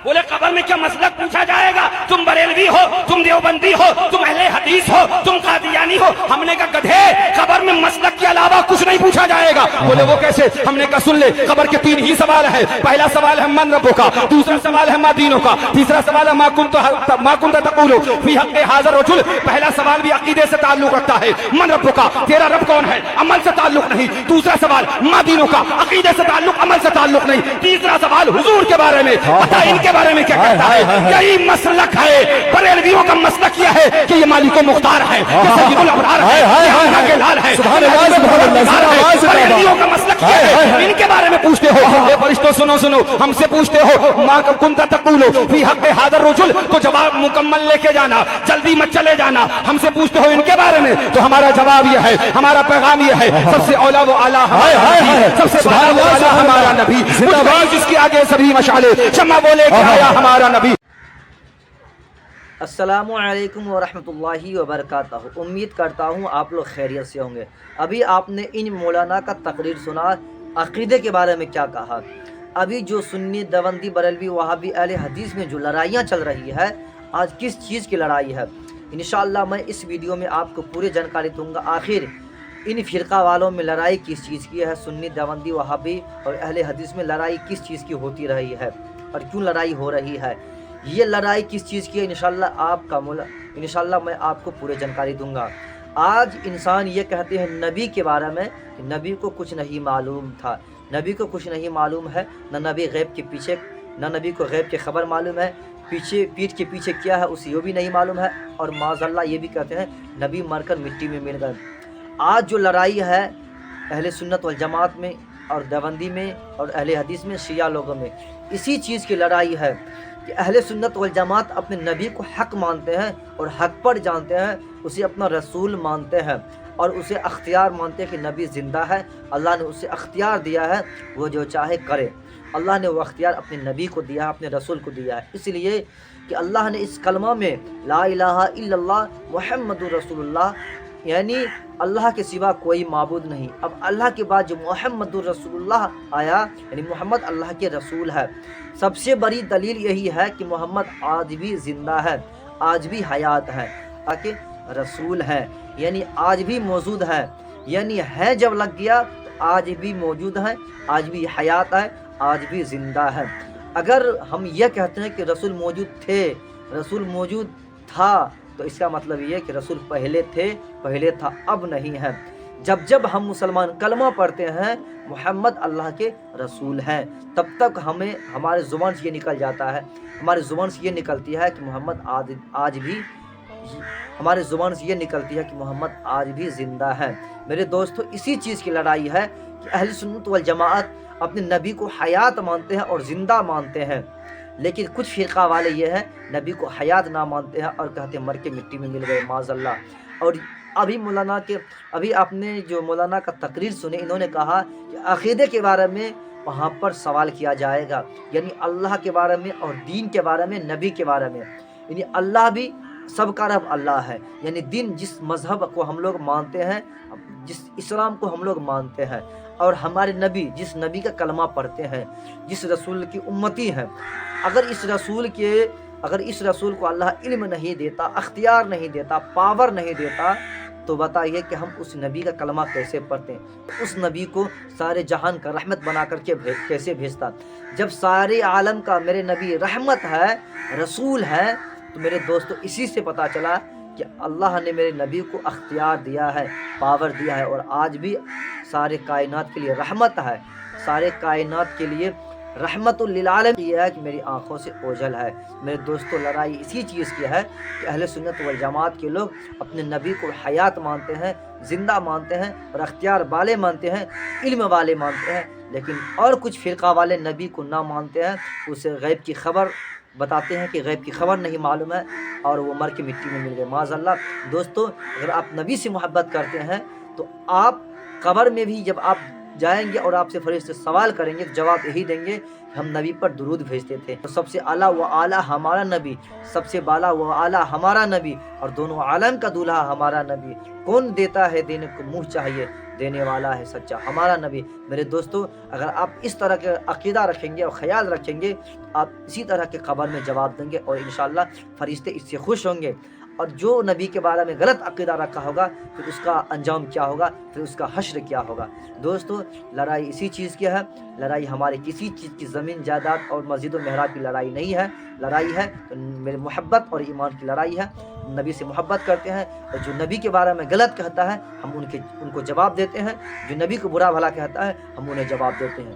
बोले कब्र में क्या मसलक पूछा जाएगा? तुम बरेलवी हो, तुम देवबंदी हो, तुम अहले हदीस हो, तुम कादियानी हो। हमने कहा गधे, कब्र में मसलक के अलावा कुछ नहीं पूछा जाएगा। बोले वो कैसे? हमने कहा सुन ले, कब्र के 3 ही सवाल है। पहला सवाल है मन रब्बो का, दूसरा सवाल है मा दीनो का, तीसरा सवाल है मा कुंत तक़ूलु फी हक़्क़ि हाज़ा रजुल। पहला सवाल भी अकीदे से ताल्लुक रखता है, मन रब्बो का, तेरा रब कौन है, अमल से ताल्लुक नहीं। दूसरा सवाल मा दीनो का, अकीदे से ताल्लुक, अमल से ताल्लुक नहीं। तीसरा सवाल हुजूर के बारे में, पता इनके बारे में क्या कहता है। यही मसलक है। बरेलवियों का मसलक यह है कि ये मालिको मुख्तार है, ये सय्यदुल अबरार है, ये अल्लाह के लाल है। बरेलवियों का मसलक यह है, इनके बारे में पूछते हो। ये फरिश्तों सुनो सुनो, हमसे पूछते हो मा कुंत तक़ूलु फी हक़्क़ि हाज़ा रजुल, तो जवाब मुकम्मल लेके जाना, जल्दी मत चले जाना। हमसे पूछते हो इनके बारे में, तो हमारा जवाब यह है, हमारा पैगाम यह है, सबसे औला वो आला सबसे आला हमारा नबी, जिसके आगे सभी मशाले शम्मा बोले कि आया हमारा नबी। अस्सलामु अलैकुम वरहमतुल्लाहि वबरकातुहू। उम्मीद करता हूँ आप लोग खैरियत से होंगे। अभी आपने इन मौलाना का तकरीर सुना, अक़ीदे के बारे में क्या कहा। अभी जो सुन्नी, देवबंदी, बरेलवी, वहाबी, अहले हदीस में जो लड़ाइयाँ चल रही है, आज किस चीज़ की लड़ाई है, इंशाअल्लाह मैं इस वीडियो में आपको पूरी जानकारी दूंगा। आखिर इन फ़िरका वालों में लड़ाई किस चीज़ की है, सुन्नी, देवबंदी, वहाबी और अहले हदीस में लड़ाई किस चीज़ की होती रही है और क्यों लड़ाई हो रही है, ये लड़ाई किस चीज़ की है, इंशाअल्लाह मैं आपको पूरी जानकारी दूंगा। आज इंसान ये कहते हैं नबी के बारे में कि नबी को कुछ नहीं मालूम था, नबी को कुछ नहीं मालूम है, न नबी गैब के पीछे, न नबी को गैब की खबर मालूम है, पीठ के पीछे क्या है उसे ये भी नहीं मालूम है, और माज़अल्लाह ये भी कहते हैं नबी मरकर मिट्टी में मिल गए। आज जो लड़ाई है अहले सुन्नत वल जमात में और देवबंदी में और अहले हदीस में, शिया लोगों में, इसी चीज़ की लड़ाई है कि अहले सुन्नत वल जमात अपने नबी को हक़ मानते हैं और हक़ पर जानते हैं, उसे अपना रसूल मानते हैं और उसे अख्तियार मानते हैं कि नबी ज़िंदा है, अल्लाह ने उसे अख्तियार दिया है, वो जो चाहे करे। अल्लाह ने वो अख्तियार अपने नबी को दिया है, अपने रसूल को दिया है, इसलिए कि अल्लाह ने इस कलमा में ला इलाहा इल्लल्लाह मुहम्मदुर रसूलुल्लाह, यानी अल्लाह के सिवा कोई माबूद नहीं। अब अल्लाह के बाद जो मुहम्मदुर रसूलुल्लाह आया, यानी मोहम्मद अल्लाह के रसूल है। सबसे बड़ी दलील यही है कि मोहम्मद आज भी ज़िंदा है, आज भी हयात है, ताकि रसूल है, यानी आज भी मौजूद है, यानी है जब लग गया तो आज भी मौजूद है, आज भी हयात है, आज भी ज़िंदा है। अगर हम यह कहते हैं कि रसूल मौजूद थे, रसूल मौजूद था, तो इसका मतलब ये है कि रसूल पहले थे, पहले था, अब नहीं है। जब जब हम मुसलमान कलमा पढ़ते हैं मोहम्मद अल्लाह के रसूल हैं, तब तक हमें हमारे ज़ुबान से ये निकल जाता है, हमारे ज़ुबान से ये निकलती है कि मोहम्मद आज भी, हमारे ज़ुबान से ये निकलती है कि मोहम्मद आज भी ज़िंदा है। मेरे दोस्तों, इसी चीज़ की लड़ाई है कि अहले सुन्नत वल जमाअत अपने नबी को हयात मानते हैं और ज़िंदा मानते हैं, लेकिन कुछ फ़िरका वाले ये हैं नबी को हयात ना मानते हैं और कहते हैं मर के मिट्टी में मिल गए, माज़अल्लाह। और अभी आपने जो मौलाना का तकरीर सुने, इन्होंने कहा कि अक़ीदे के बारे में वहाँ पर सवाल किया जाएगा, यानी अल्लाह के बारे में और दीन के बारे में, नबी के बारे में। यानी अल्लाह भी सबका रब अल्लाह है, यानी दिन जिस मज़हब को हम लोग मानते हैं, जिस इस्लाम को हम लोग मानते हैं, और हमारे नबी जिस नबी का कलमा पढ़ते हैं, जिस रसूल की उम्मती हैं, अगर इस रसूल को अल्लाह इल्म नहीं देता, अख्तियार नहीं देता, पावर नहीं देता, तो बताइए कि हम उस नबी का कलमा कैसे पढ़ते हैं, उस नबी को सारे जहान का रहमत बना करके कैसे भेजता। जब सारे आलम का मेरे नबी रहमत है, रसूल है, तो मेरे दोस्तों इसी से पता चला कि अल्लाह ने मेरे नबी को अख्तियार दिया है, पावर दिया है, और आज भी सारे कायनात के लिए रहमत है, सारे कायनात के लिए रहमतुल लिल आलमीन। ये है कि मेरी आंखों से ओझल है। मेरे दोस्तों, लड़ाई इसी चीज़ की है कि अहले सुन्नत वल जमात के लोग अपने नबी को हयात मानते हैं, ज़िंदा मानते हैं और अख्तियार वाले मानते हैं, इल्म वाले मानते हैं, लेकिन और कुछ फ़िरका वाले नबी को ना मानते हैं, उसे गैब की खबर बताते हैं कि गैब की खबर नहीं मालूम है और वो मर के मिट्टी में मिल गए, माज़अल्लाह। दोस्तों, अगर आप नबी से मोहब्बत करते हैं तो आप कब्र में भी जब आप جائیں گے اور آپ سے فرشتے سوال کریں گے تو جواب یہی دیں گے کہ ہم نبی پر درود بھیجتے تھے. تو سب سے اعلیٰ و اعلیٰ ہمارا نبی، سب سے بالا و اعلیٰ ہمارا نبی، اور دونوں عالم کا دولہا ہمارا نبی. کون دیتا ہے دینے کو منہ چاہیے، دینے والا ہے سچا ہمارا نبی. میرے دوستو، اگر آپ اس طرح کے عقیدہ رکھیں گے اور خیال رکھیں گے، آپ اسی طرح کے قبر میں جواب دیں گے اور انشاءاللہ فرشتے اس سے خوش ہوں گے. اور جو نبی کے بارے میں غلط عقیدہ رکھا ہوگا پھر اس کا انجام کیا ہوگا، پھر اس کا حشر کیا ہوگا. دوستو، لڑائی اسی چیز کی ہے. لڑائی ہماری کسی چیز کی زمین جائیداد اور مسجد و محراب کی لڑائی نہیں ہے. لڑائی ہے تو میرے محبت اور ایمان کی لڑائی ہے. نبی سے محبت کرتے ہیں اور جو نبی کے بارے میں غلط کہتا ہے ہم ان کو جواب دیتے ہیں. جو نبی کو برا بھلا کہتا ہے ہم انہیں جواب دیتے ہیں.